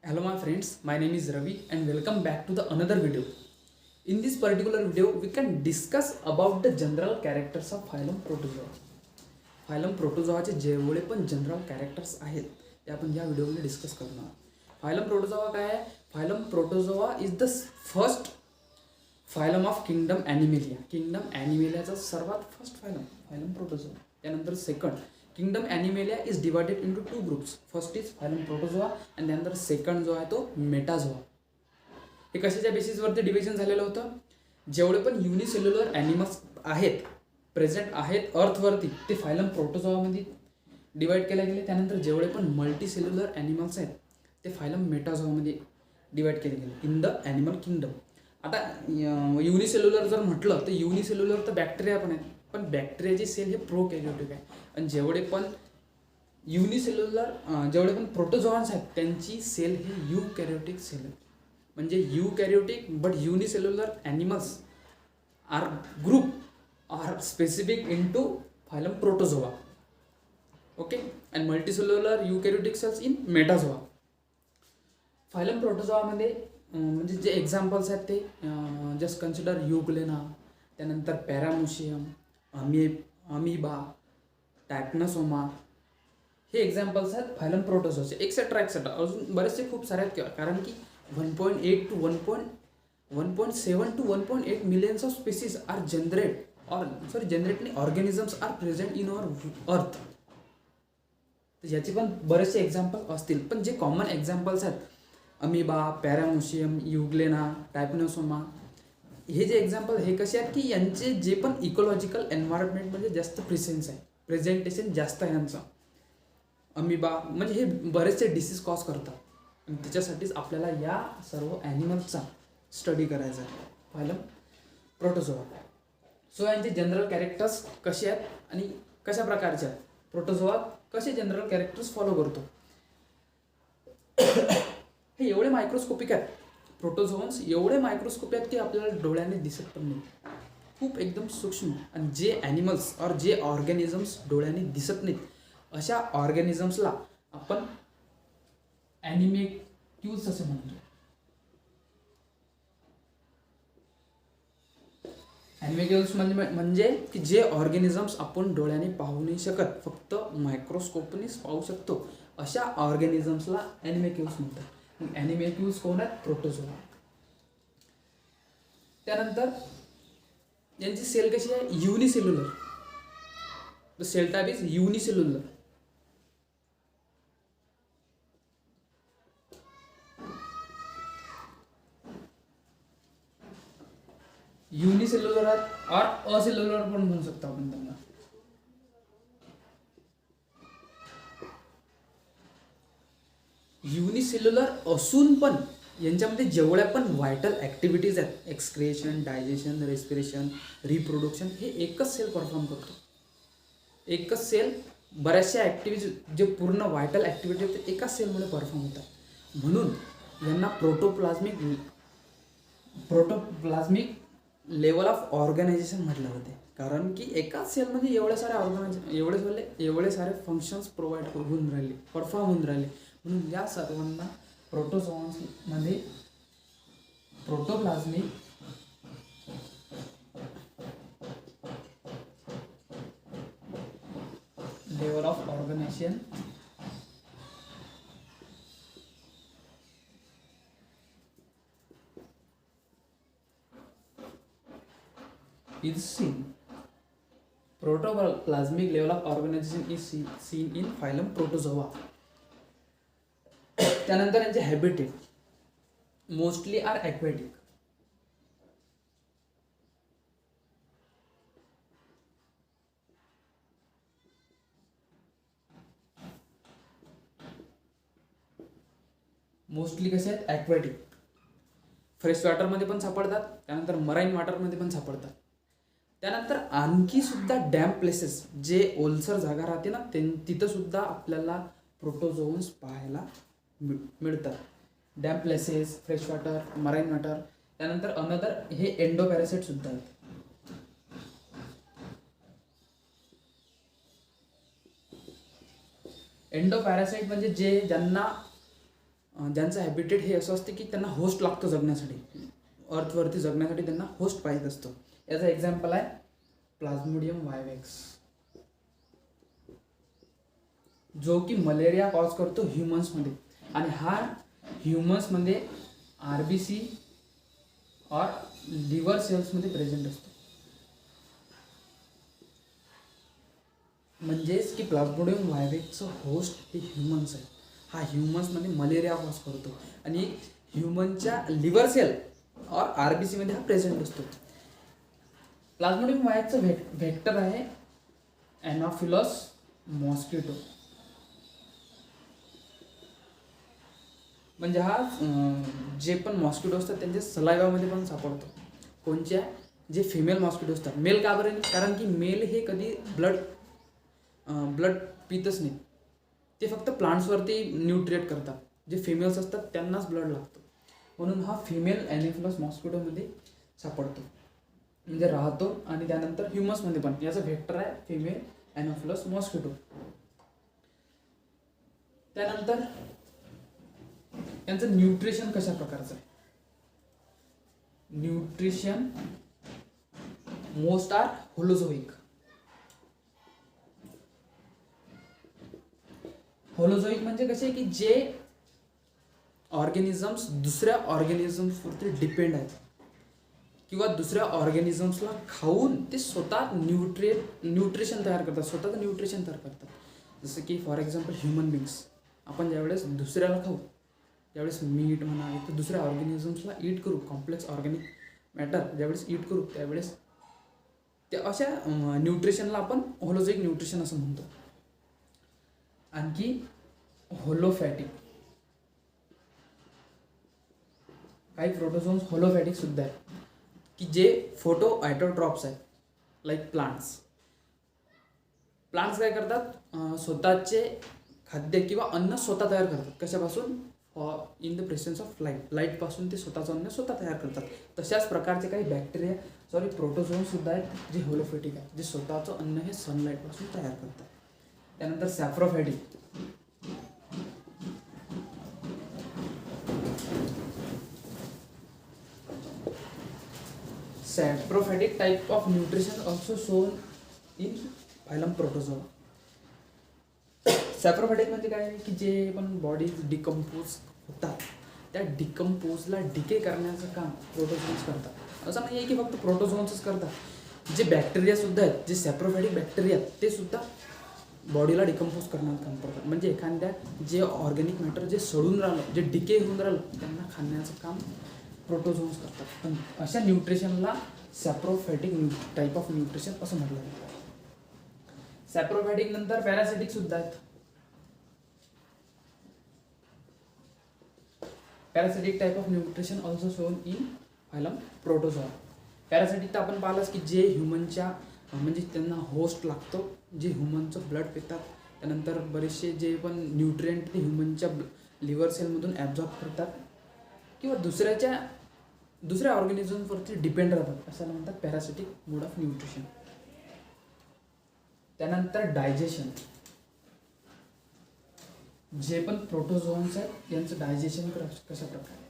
Hello my friends, my name is Ravi and welcome back to the another video. In this particular video, we can discuss about the general characters of phylum Protozoa. Phylum Protozoaचे जेवढे पण general characters आहेत ते आपण या व्हिडिओमध्ये discuss करणार. Phylum Protozoa काय आहे? Phylum Protozoa is the first phylum of kingdom Animalia. Kingdom ॲनिमेलियाचा सर्वात फर्स्ट फायलम प्रोटोझोआ. त्यानंतर second kingdom Animalia is divided into two groups. First is phylum Protozoa and त्यानंतर सेकंड जो आहे तो मेटाझोआ. हे कशाच्या बेसिसवरती डिव्हिजन झालेलं होतं? जेवढे पण युनिसेल्युलर ॲनिमल्स आहेत प्रेझेंट आहेत अर्थवरती ते फायलम प्रोटोझोआमध्ये डिवाइड केले गेले. त्यानंतर जेवढे पण मल्टीसेल्युलर ॲनिमल्स आहेत ते फायलम मेटाझोआमध्ये डिवाइड केले गेले इन द ॲनिमल किंगडम. आता युनिसेल्युलर जर म्हटलं तर युनिसेल्युलर तर बॅक्टेरिया पण आहेत, पण बॅक्टेरियाची सेल हे प्रोकॅरियोटिक आहे आणि जेवढे पण युनिसेल्युलर जेवढे पण प्रोटोझोआन्स आहेत त्यांची सेल हे युकॅरियोटिक सेल आहेत. म्हणजे eukaryotic but unicellular animals are group are specific into phylum Protozoa. Okay, and multicellular eukaryotic cells in Metazoa. Phylum प्रोटोझोआमध्ये म्हणजे जे एक्झाम्पल्स आहेत ते जस्ट कन्सिडर युग्लेना, त्यानंतर पॅरामोशियम, अमिबा, टायपनोसोमा, हे एक्झाम्पल्स आहेत फायलम प्रोटोझोआचे. एक्सेट्रा अजून बरेचसे खूप सारे आहेत. कारण की 1.8 to 1.7 to 1.8 millions of species are generating organisms are present in our earth. तर याचे पण बरेचसे एक्झाम्पल असतील, पण जे कॉमन एक्झाम्पल्स आहेत अमिबा, पॅरामोशियम, युग्लेना, टायपनोसोमा, हे जे एक्झाम्पल हे कसे आहेत की यांचे जे पण इकोलॉजिकल एन्व्हायरमेंटमध्ये जास्त प्रेझेंटेशन जास्त आहे यांचं. अमिबा म्हणजे हे बरेचसे डिसीज कॉज करतात आणि त्याच्यासाठीच आपल्याला या सर्व ॲनिमल्सचा स्टडी करायचा आहे फायलम प्रोटोझोआ. सो यांचे जनरल कॅरेक्टर्स कसे आहेत आणि कशा प्रकारचे आहेत, प्रोटोझोआ कसे जनरल कॅरेक्टर्स फॉलो करतो. हे एवढे मायक्रोस्कोपिक आहेत प्रोटोझोन्स, एवढे मायक्रोस्कोपिक आहेत की आपल्याला डोळ्याने दिसत पण नाही. खूप एकदम सूक्ष्म. आणि जे ॲनिमल्स और जे ऑर्गॅनिझम्स डोळ्याने दिसत नाहीत अशा ऑर्गॅनिझम्सला आपण ॲनिमेक्युल्स असे म्हणतो. ॲनिमेक्युल्स म्हणजे की जे ऑर्गॅनिझम्स आपण डोळ्याने पाहू नाही शकत, फक्त मायक्रोस्कोपनेच पाहू शकतो, अशा ऑर्गॅनिझम्सला ॲनिमेक्युल्स म्हणतात. ॲनिमेक्युल्स कोण आहेत? प्रोटोझोआ. त्यानंतर यांची सेल कशी आहे? Unicellular. The cell type is unicellular. Unicellular और असेल्युलर पण म्हणू शकतो आपण त्यांना. युनिसेल्युलर असून पण यांच्यामध्ये जेवढ्या पण व्हायटल ॲक्टिव्हिटीज आहेत, एक्सक्रिएशन, डायजेशन, रेस्पिरेशन, रिप्रोडक्शन, हे एकच सेल परफॉर्म करतो. एकच सेल बऱ्याचशा ॲक्टिव्हिटीज जे पूर्ण व्हायटल ॲक्टिव्हिटी आहेत ते एकाच सेलमध्ये परफॉर्म होतात. म्हणून यांना प्रोटोप्लाझ्मिक लेवल ऑफ ऑर्गनायझेशन म्हटलं जाते. कारण की एकाच सेलमध्ये एवढे सारे फंक्शन्स परफॉर्म होऊन राहिले. म्हणून या सर्वांना प्रोटोझोआन्समध्ये protoplasmic level of organisation is seen. Protoplasmic level of organization is seen in phylum Protozoa. त्यानंतर यांचे habitat mostly are aquatic. Mostly कसे आहेत? ॲक्वेटिक. फ्रेश वॉटरमध्ये पण सापडतात, त्यानंतर मराईन वॉटरमध्ये पण सापडतात. त्यानंतर आणखी सुद्धा डॅम प्लेसेस जे ओलसर जागा राहते ना तिथं सुद्धा आपल्याला प्रोटोझोन्स पाहायला मिळतात. Dam places, fresh water, marine water. त्यानंतर अनदर हे एंडोपॅरासाइट सुद्धा आहेत. एंडोपॅरासाइट म्हणजे ज्यांना ज्यांचं हॅबिटेट हे असं असते की त्यांना होस्ट लागतो जगण्यासाठी, अर्थवरती जगण्यासाठी त्यांना होस्ट पाहिजे असतो. याचा एक्झाम्पल आहे प्लाझ्मोडियम वायवेक्स, जो की मलेरिया कॉज करतो ह्युमन्समध्ये, आणि हा ह्युमन्समध्ये RBC और लिव्हर सेल्समध्ये प्रेझेंट असतो. म्हणजेच की प्लाझ्मोडियम वायवेक्सचं होस्ट हे ह्युमन्स आहे. हा ह्युमन्समध्ये मलेरिया कॉज करतो आणि ह्युमनच्या लिव्हर सेल और RBC मध्ये हा प्रेझेंट असतो. प्लाझ्मोडियम वायवेक्सचं व्हेक्टर आहे एनॉफिलस मॉस्किटो. म्हणजे हा जे पण मॉस्किटो असतात त्यांच्या सलायवामध्ये पण सापडतो. कोणत्या? जे फिमेल मॉस्किटो असतात. मेल का बरं? कारण की मेल हे कधी ब्लड पितच नाही, ते फक्त प्लांट्सवरती न्यूट्रिएट करतात. जे फिमेल्स असतात त्यांनाच ब्लड लागतो, म्हणून हा फिमेल एनॉफिलस मॉस्किटोमध्ये सापडतो, म्हणजे राहतो. आणि त्यानंतर ह्युमन्समध्ये पण याचं व्हेक्टर आहे फिमेल एनॉफिलस मॉस्किटो. त्यानंतर यांचं न्यूट्रिशन कशा प्रकारचं आहे? Nutrition most are holozoic. Holozoic म्हणजे कसे की जे ऑर्गॅनिझम्स दुसऱ्या ऑर्गॅनिझम्सवरती डिपेंड आहेत किंवा दुसऱ्या ऑर्गॅनिझम्सला खाऊन ते स्वतः न्यूट्रिशन तयार करतात, स्वतःचं न्यूट्रिशन तयार करतात. जसं की फॉर एक्झाम्पल ह्युमन बिंग्स, आपण ज्यावेळेस दुसऱ्याला खाऊ, ज्यावेळेस मीट म्हणा इथं दुसऱ्या ऑर्गॅनिझम्सला ईट करू, कॉम्प्लेक्स ऑर्गॅनिक मॅटर ज्यावेळेस ईट करू त्यावेळेस ते अशा न्यूट्रिशनला आपण होलोझोइक न्यूट्रिशन असं म्हणतो. आणखी होलोफॅटिक, काही प्रोटोझोन्स होलोफॅटिक सुद्धा आहेत की जे फोटो ऑटोट्रॉप्स आहेत. लाईक प्लांट्स काय करतात? स्वतःचे खाद्य किंवा अन्न स्वतः तयार करतात. कशापासून? इन द प्रेझेन्स ऑफ लाईटपासून ते स्वतःचं अन्न स्वतः तयार करतात. तशाच प्रकारचे काही प्रोटोझोन्स सुद्धा आहेत जे होलोफॅटिक आहेत, जे स्वतःचं अन्न हे सनलाईटपासून तयार करतात. त्यानंतर saprophytic, saprophytic type of nutrition also shown in phylum Protozoa. Saprophytic म्हणजे काय? की जे पण बॉडी डिकम्पोज होतात त्या डिकम्पोजला डिके करण्याचं काम प्रोटोझोन्स करतात. असं नाही आहे की फक्त प्रोटोझोन्सच करतात, जे बॅक्टेरिया सुद्धा आहेत, जे सॅप्रोफॅटिक बॅक्टेरिया आहेत ते सुद्धा बॉडीला डिकम्पोज करण्याचं काम करतात. म्हणजे एखाद्या जे ऑर्गॅनिक मॅटर जे सडून राहिलं, जे डिके होऊन राहिलं त्यांना खाण्याचं काम प्रोटोझोन्स करतात. पण अशा न्यूट्रिशनला सॅप्रोफॅटिक टाईप ऑफ न्यूट्रिशन असं म्हटलं जातं. सॅप्रोफॅटिक नंतर पॅरासिटिक सुद्धा आहेत. Parasitic type of nutrition also shown in phylum protozoa. Parasitic तर आपण पाहिलंच की जे ह्युमनच्या म्हणजे त्यांना होस्ट लागतो, जे ह्युमनचं ब्लड पितात, त्यानंतर बरेचसे जे पण न्यूट्रिएंट ते ह्युमनच्या लिव्हर सेलमधून ॲब्झॉर्ब करतात किंवा दुसऱ्या ऑर्गॅनिझमवरती डिपेंड राहतात, अशाला म्हणतात पॅरासिटिक मोड ऑफ न्यूट्रिशन. त्यानंतर डायजेशन, जे पण प्रोटोझोन्स आहेत यांचं डायजेशन कशा प्रकारे?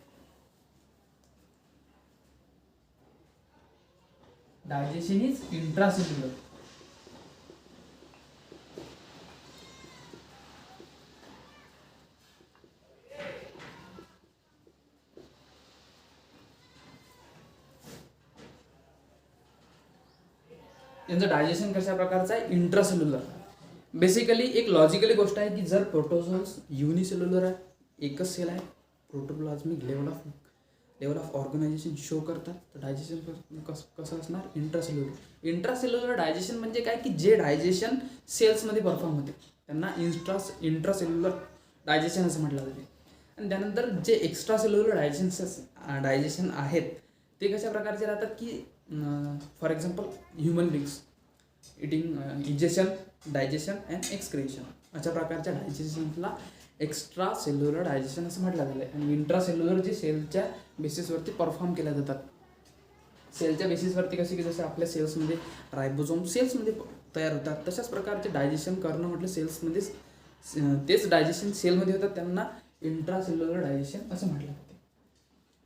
Digestion is intracellular. यांचं डायजेशन कशा प्रकारचं आहे? इंट्रासेल्युलर. बेसिकली एक लॉजिकली गोष्ट आहे की जर प्रोटोझोन्स युनिसेल्युलर आहे, एकच सेल आहे, प्रोटोप्लाझ्मिक लेवल ऑफ ऑर्गनायझेशन शो करतात, तर डायजेशन कसं असणार? इंट्रासेल्युलर. इंट्रासेल्युलर डायजेशन म्हणजे काय की जे डायजेशन सेल्समध्ये परफॉर्म होते त्यांना इंट्रासेल्युलर डायजेशन असं म्हटलं जाते. आणि त्यानंतर जे एक्स्ट्रासेल्युलर डायजेशन आहेत ते कशा प्रकारचे राहतात की for example human बिंग्स egestion, digestion and excretion, अशा प्रकारच्या डायजेशनला एक्स्ट्रा सेल्युलर डायजेशन असं म्हटलं जातं. आणि इंट्रासेल्युलर जे सेलच्या बेसिसवरती परफॉर्म केल्या जातात. सेलच्या बेसिसवरती कसे की जसं आपल्या सेल्समध्ये रायबोझोम सेल्समध्ये तयार होतात, तशाच प्रकारचे डायजेशन करणं म्हटलं सेल्समध्येच, तेच डायजेशन सेलमध्ये होतात त्यांना इंट्रासेल्युलर डायजेशन असं म्हटलं जाते.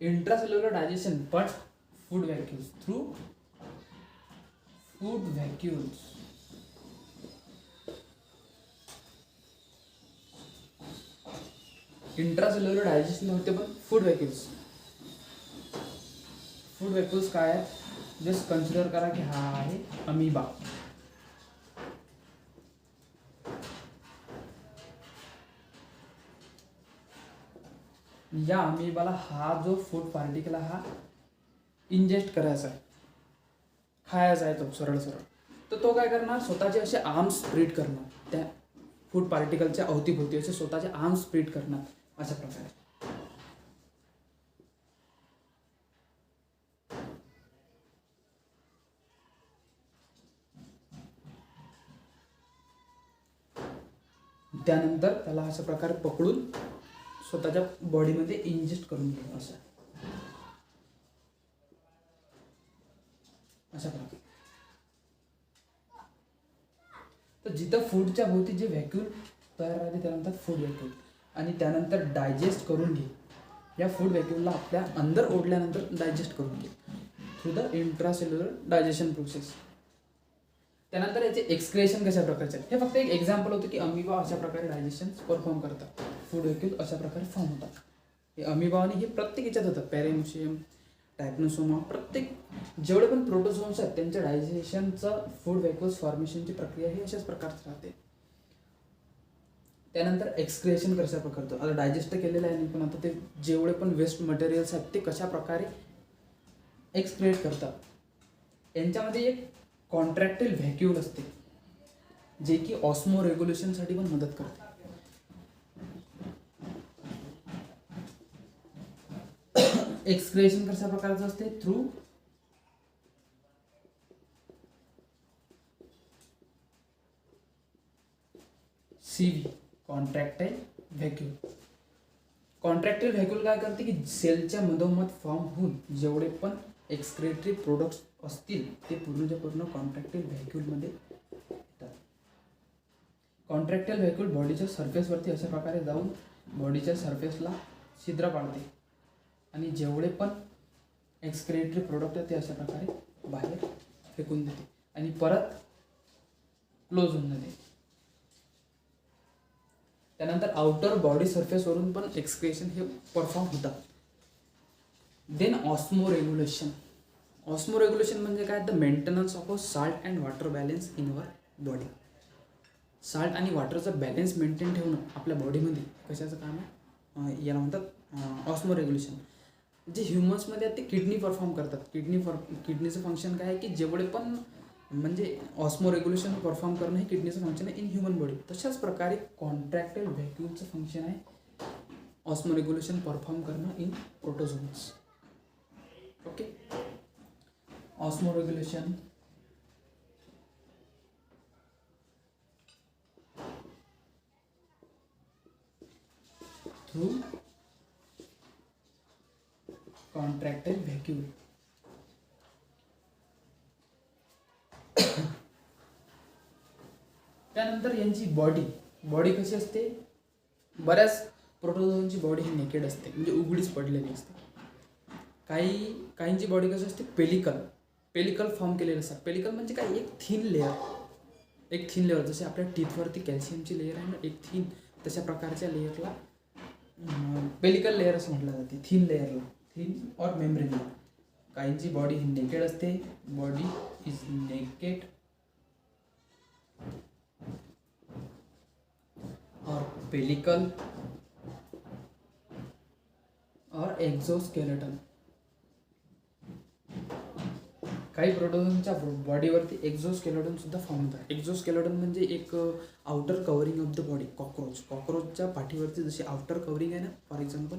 इंट्रासेल्युलर डायजेशन पण food vacuoles through food vacuoles. Intracellular digestion होते पण फूड व्हॅक्यूल्स. फूड व्हॅक्यूल्स काय आहेत, जस्ट कन्सिडर करा की हा आहे अमिबा. या अमिबाला हा जो फूड पार्टिकल हा इंजेक्ट करायचा आहे, खायचा आहे तो सरळ सरळ, तर तो काय करणार, स्वतःचे असे आर्म्स स्प्रेड करणार, त्या फूड पार्टिकलच्या अवतीभोवती असे स्वतःचे आर्म्स स्प्रेड करणार अशा प्रकारे. त्यानंतर त्याला अशा प्रकारे पकडून स्वतःच्या बॉडीमध्ये इंजेक्ट करून घ्या असं अशा प्रकारे. तर जिथं फूडच्या भोवती जे व्हॅक्यूल तयार राहते त्यानंतर फूड व्हॅक्यूल, आणि त्यानंतर डायजेस्ट करून घे. या फूड व्हॅक्यूलला आपल्या अंदर ओढल्यानंतर डायजेस्ट करून घे through the intracellular digestion process. त्यानंतर याचे एक्सक्रेशन कशा प्रकारचे आहेत, हे फक्त एक एक्झाम्पल होतं की अमिबा अशा प्रकारे डायजेशन परफॉर्म करतात, फूड व्हॅक्यूल अशा प्रकारे फॉर्म होतात. हे अमिबा आणि हे प्रत्येक याच्यात होतं, पॅरेन्शियम, टायपनोसोमा, प्रत्येक जेवढे पण प्रोटोझोन्स आहेत त्यांच्या डायजेशनचं फूड व्हॅक्यूल्स फॉर्मेशनची प्रक्रिया ही अशाच प्रकारची राहते. त्यानंतर एक्सक्रेशन कशा प्रकारचं, आता डायजेस्ट केलेलं आहे पण आता ते जेवढे पण वेस्ट मटेरियल्स आहेत ते कशा प्रकारे एक्सक्रेट करतात. यांच्यामध्ये एक कॉन्ट्रॅक्टाईल व्हॅक्यूल असते जे की ऑस्मो रेग्युलेशनसाठी पण मदत करते. एक्सक्रेशन कशा प्रकारचं असते, थ्रू CV कॉन्ट्रॅक्टाईल व्हॅक्यूल. कॉन्ट्रॅक्टाईल व्हॅक्यूल काय करते की सेलच्या मधोमध फॉर्म होऊन जेवढे पण एक्सक्रेटरी प्रोडक्ट्स असतील ते पूर्णच्या पूर्ण कॉन्ट्रॅक्टाईल व्हॅक्यूलमध्ये येतात. कॉन्ट्रॅक्टाईल व्हॅक्यूल बॉडीच्या सरफेसवरती अशा प्रकारे जाऊन बॉडीच्या सरफेसला छिद्र पाडते आणि जेवढे पण एक्सक्रेटरी प्रोडक्ट आहेत ते अशा प्रकारे बाहेर फेकून देते आणि परत क्लोज होऊन जाते. त्यानंतर आउटर बॉडी सरफेसवरून पण एक्सक्रेशन हे परफॉर्म होतात. Then osmoregulation. Osmoregulation म्हणजे काय, the maintenance of a salt and water balance in our body. Salt आणि वॉटरचं बॅलन्स मेंटेन ठेवणं आपल्या बॉडीमध्ये कशाचं काम आहे, याला म्हणतात ऑस्मो रेग्युलेशन. जे ह्युमन्समध्ये आहेत ते किडनी परफॉर्म करतात. किडनीचं फंक्शन काय आहे की जेवढे पण म्हणजे ऑस्मो रेग्युलेशन परफॉर्म करणं हे किडनीचं फंक्शन आहे इन ह्युमन बॉडी. तशाच प्रकारे कॉन्ट्रॅक्टाईल व्हॅक्यूलचं फंक्शन आहे ऑस्मो रेग्युलेशन परफॉर्म करणं in protozoans. Okay, osmoregulation through contractile vacuole. त्यानंतर यांची बॉडी कशी असते, बऱ्याच प्रोटोझोनची बॉडी ही नेकेड असते म्हणजे उघडीच पडलेली असते. काहींची बॉडी कशी असते, पेलिकल फॉर्म केलेलं असतात. पेलिकल म्हणजे काय, एक थिन लेअर जसे आपल्या टीथवरती कॅल्शियमची लेअर आहे ना, एक थिन, तशा प्रकारच्या लेअरला पेलिकल लेअर असं म्हटलं जाते. थिन और मेम्ब्रेनला. काहींची बॉडी ही नेकेड असते, body is naked or pellicle or exoskeleton. काही प्रोटोझोनच्या बॉडीवरती एक्झोस्केलेटन सुद्धा फॉर्म होतात. एक्झोस्केलेटन म्हणजे एक outer covering of the body. कॉकरोचच्या पाठीवरती जशी आउटर कव्हरिंग आहे ना फॉर एक्झाम्पल,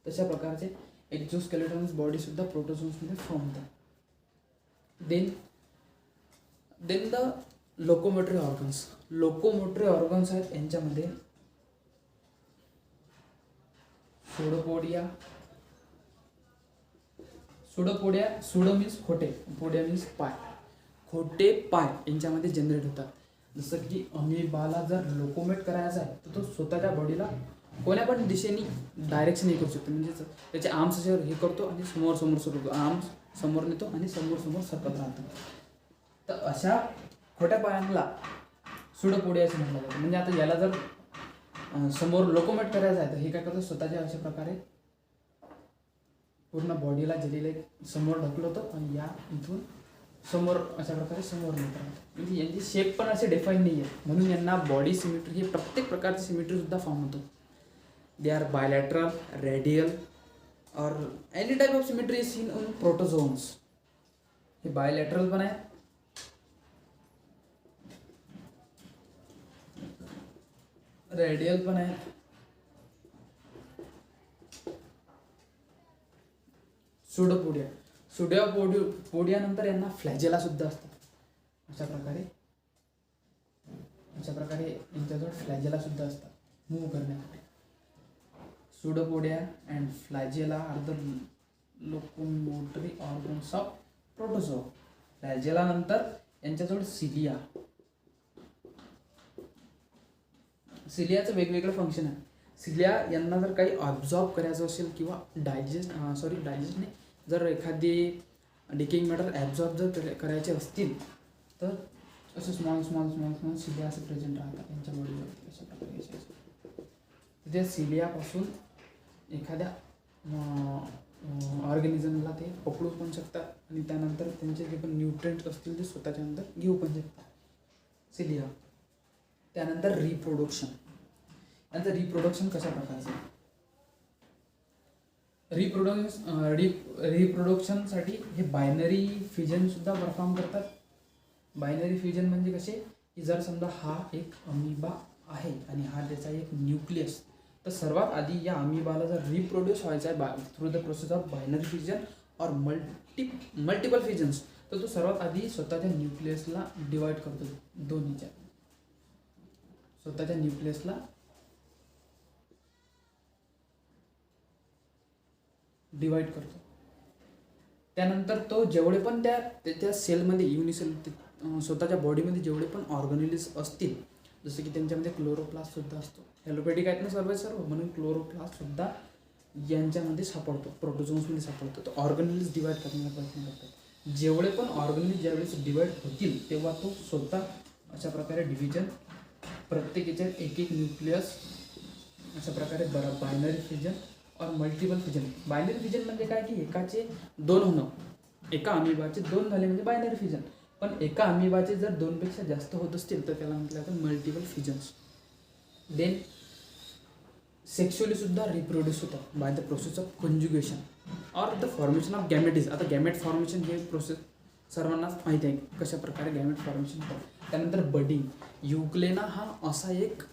तशा प्रकारचे एक्झोस्केलेटन बॉडी सुद्धा प्रोटोझोन्समध्ये फॉर्म होतात. देन द लोकोमोटरी ऑर्गन्स आहेत यांच्यामध्ये सुडो मीन्स खोटे, पोडिया मीन्स पाय. खोटे पाय यांच्यामध्ये जनरेट होतात. जसं की अमिबाला जर लोकोमेट करायचा आहे तर तो स्वतःच्या बॉडीला कोण्या पण दिशेने डायरेक्शन हे करू शकतो. म्हणजे त्याचे आर्म्स असे हे करतो आणि समोर समोर सुरू करतो, आर्म्स समोर नेतो आणि समोर समोर सरकत राहतो. तर अशा खोट्या पायांना सुडोपोडिया असं म्हटलं जातं. म्हणजे आता याला जर समोर लोकोमेट करायचं आहे तर हे काय करतं, स्वतःच्या अशा प्रकारे पूर्ण बॉडीला जलीला समोर ढकलवतो आणि या इथून समोर अशा प्रकारे समोर नेत राहतो. म्हणजे यांची शेप पण असे डिफाईन नाही आहे, म्हणून यांना बॉडी सिमेट्री हे प्रत्येक प्रकारची सिमेट्री सुद्धा फॉर्म होतो. They are bilateral, radial or any type of symmetry is seen in protozoans. हे बायलॅटरल पण आहे, रेडियल पण आहे, सुडोपोडिया. सुडोपोडिया नंतर यांना फ्लॅजेला सुद्धा असतात. अशा प्रकारे यांच्याजवळ फ्लॅजेला सुद्धा असतात मूव्ह करण्यासाठी. Pseudopodia and flagella are the locomotory organs of Protozoa. Flagella नंतर यांच्याजवळ सिलिया. सिलियाचं वेगवेगळं फंक्शन आहे. सिलिया यांना जर काही ऑब्झॉर्ब करायचं असेल किंवा डायजेस्ट नाही, जर एखादी डिकेइंग मॅटर ॲब्झॉर्ब जर करायचे असतील तर असे स्मॉल सिलिया असे प्रेझेंट राहतात यांच्या बॉडीवरती. अशा प्रकारे त्या सिलियापासून एखाद्या ऑर्गॅनिझमला ते पकडू पण शकतात आणि त्यानंतर त्यांचे जे पण न्यूट्रिएंट्स असतील ते स्वतःच्या अंदर घेऊ पण शकतात, सिलिया. त्यानंतर रिप्रोडक्शन. यांचं रिप्रोडक्शन कशा प्रकारचं आहे? रिप्रोडक्शनसाठी हे बायनरी फ्युजन सुद्धा परफॉर्म करतात. बायनरी फ्युजन म्हणजे कसे की जर समजा हा एक अमिबा आहे आणि हा त्याचा एक न्यूक्लियस, तर सर्वात आधी या अमिबाला जर रिप्रोड्यूस व्हायचा आहे through the process of binary fusion और मल्टिपल फ्युजन्स, तर तो सर्वात आधी स्वतःच्या न्यूक्लियसला डिवाइड करतो. दोन्हीच्या स्वतःच्या न्यूक्लियसला डिवाइड करतो. त्यानंतर तो जेवढे पण त्या सेलमध्ये युनिसेल स्वतःच्या बॉडीमध्ये जेवढे पण ऑर्गॅनिल्स असतील, जसं की त्यांच्यामध्ये क्लोरोप्लास्ट सुद्धा असतो. ॲलोपॅथिक आहेत ना सर्व, म्हणून क्लोरोप्लास्ट सुद्धा यांच्यामध्ये सापडतो, प्रोटोझोन्समध्ये सापडतो. तो ऑर्गॅनिल्स डिवाइड करण्याचा प्रयत्न करतात. जेवढे पण ऑर्गॅनिल्स ज्यावेळेस डिवाइड होतील तेव्हा तो स्वतः अशा प्रकारे डिव्हिजन, प्रत्येक याच्यात एक एक न्यूक्लियस, अशा प्रकारे बायनरी फ्युजन और मल्टिपल फ्युजन. बायनरी फ्युजन म्हणजे काय की एकाचे दोन होणं, एका अमिबाचे दोन झाले म्हणजे बायनरी फ्युजन. पण एका अमिबाचे जर दोनपेक्षा जास्त होत असतील तर त्याला म्हटलं जातं मल्टिपल फ्युजन्स. देन सेक्शुअली सुद्धा रिप्रोड्यूस होतं by the process of conjugation और द फॉर्मेशन ऑफ गॅमेटीज. आता गॅमेट फॉर्मेशन हे प्रोसेस सर्वांनाच माहिती आहे कशा प्रकारे गॅमेट फॉर्मेशन होतं. त्यानंतर बडिंग. युग्लेना हा असा एक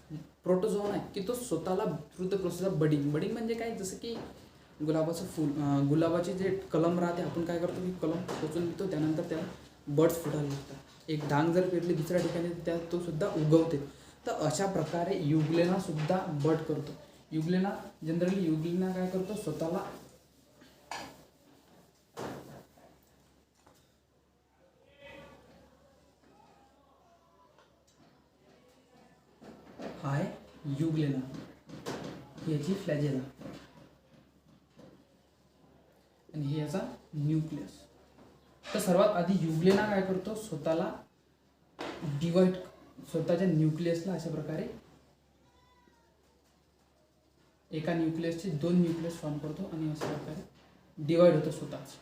प्रोटोझोन आहे की तो स्वतःला through the process of budding म्हणजे काय, जसं की गुलाबाचं फूल, गुलाबाचे जे कलम राहते, आपण काय करतो की कलम टोचून देतो, त्यानंतर त्याला बर्ड्स फुटायला लागतात. एक डांग जर पेरली दुसऱ्या ठिकाणी त्या तो सुद्धा उगवते. तर अशा प्रकारे युग्लेना सुद्धा बड करतो. जनरली युग्लेना काय करतो, स्वतःला हाय युग्लेना, याची फ्लॅजेला आणि हे याचा न्यूक्लियस. तर सर्वात आधी युग्लेना काय करतो, स्वतःला डिवाइड, स्वतःच्या न्यूक्लियसला अशा प्रकारे एका न्यूक्लियसचे दोन न्यूक्लियस फॉर्म करतो आणि अशा प्रकारे डिवाइड होतो स्वतःच.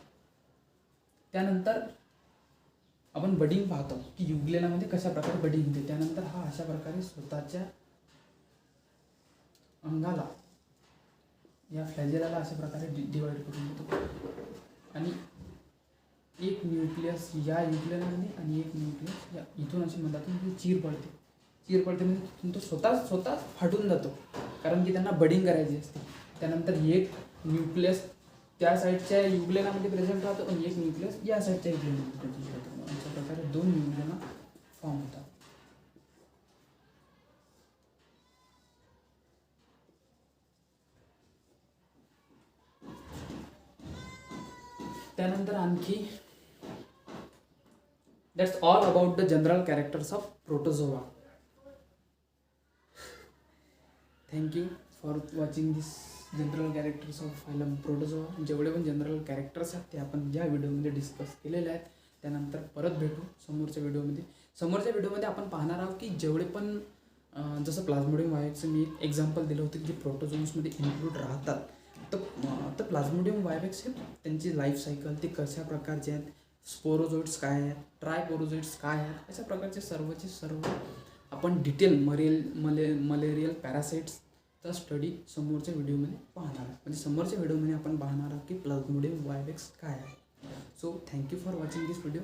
त्यानंतर आपण बडिंग पाहतो की युग्लेनामध्ये कशा प्रकारे बडिंग होते. त्यानंतर हा अशा प्रकारे स्वतःच्या अंगाला या फ्लॅजेलाला अशा प्रकारे डिवाइड करून देतो आणि एक न्यूक्लियस या युग्लेनामध्ये आणि एक न्यूक्लियस या इथून अशी मधातून चीर पडते म्हणजे तिथून तो स्वतः फाटून जातो, कारण की त्यांना बडिंग करायची असते. त्यानंतर एक न्यूक्लियस त्या साईडच्या युग्लेनामध्ये प्रेझेंट राहतो आणि एक न्यूक्लियस या साईडच्या युग्लेनामध्ये प्रेझेंट राहतो. अशा प्रकारे दोन युग्लेना फॉर्म होतात. त्यानंतर आणखी that's all about the general characters of protozoa. Thank you. For watching this general characters of phylum protozoa. जेवढे पण जनरल कॅरेक्टर्स आहेत ते आपण या व्हिडिओमध्ये डिस्कस केलेले आहेत. त्यानंतर परत भेटू समोरच्या व्हिडिओमध्ये. समोरच्या व्हिडिओमध्ये आपण पाहणार आहोत की जेवढे पण जसं प्लाझ्मोडियम वायव्हॅक्सचं मी एक एक्झाम्पल दिलं होतं की जे प्रोटोझोन्समध्ये इन्क्लूड राहतात. तर प्लाझ्मोडियम वायव्हॅक्स हे त्यांची लाईफ सायकल ते कशा प्रकारचे आहेत, स्पोरोझोइड्स काय आहेत, ट्रायपोरोझोइड्स काय आहेत, अशा प्रकारचे सर्व आपण डिटेल मलेरियल पॅरासाइट्सचा स्टडी समोरच्या व्हिडिओमध्ये पाहणार आहोत. म्हणजे समोरच्या व्हिडिओमध्ये आपण पाहणार आहोत की प्लाझ्मोडियम वायव्हॅक्स काय आहे. So thank you for watching this video.